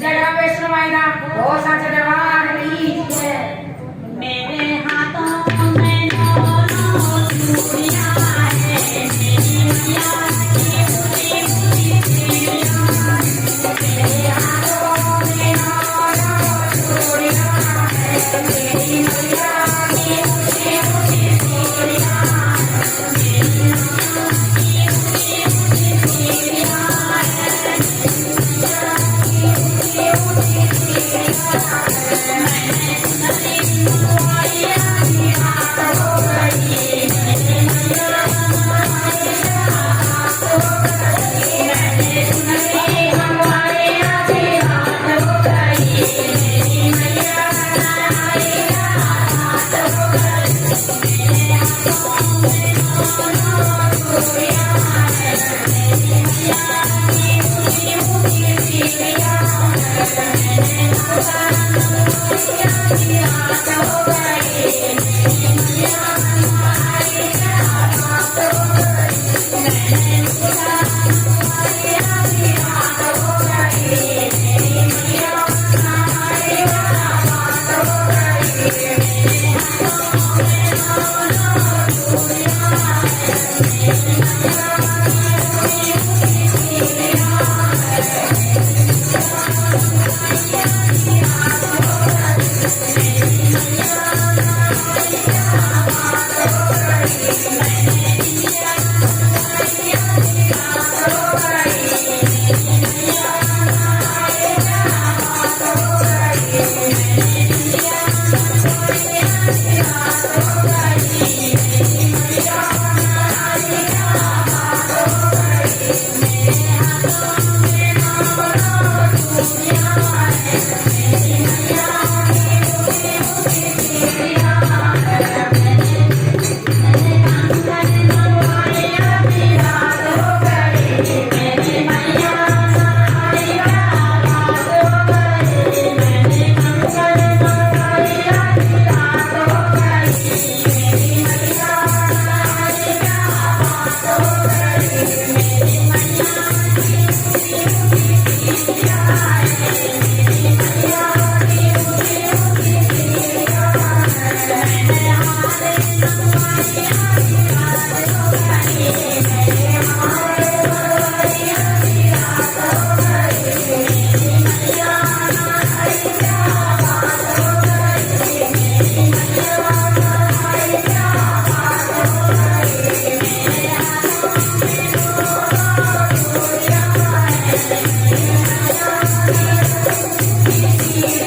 जगह वैष्णो मायना हो सच दरबार की जय। मेरे हाथों में नौ चूड़ियां है, मेरी मैया की ऊँची ऊँची सीढ़ियां। मेरे हाथों में नौ चूड़ियां है, मेरी मैया की ऊँची ऊँची सीढ़ियां। मेरी मैया की ऊँची ऊँची सीढ़ियां है, मैया की ऊँची ऊँची सीढ़ियां। मैंने नदी मुआया की रात हो गई, मैंने मैया मुआया रात हो गई। मैंने नदी मुआया की रात हो गई, मेरी मैया मुआया रात हो गई। मेरे हाथों में नौ चूड़ियां है, मेरी मैया की ऊँची ऊँची सीढ़ियां है। मैंने मुआया की रात हो गई, मेरी मैया मुआया रात हो गई। मैंने मुआया की रात हो गई, मेरी मैया मुआया रात हो गई। मेरे हाथों में नौ चूड़ियां है, मेरी मैया की ऊँची ऊँची सीढ़ियां है।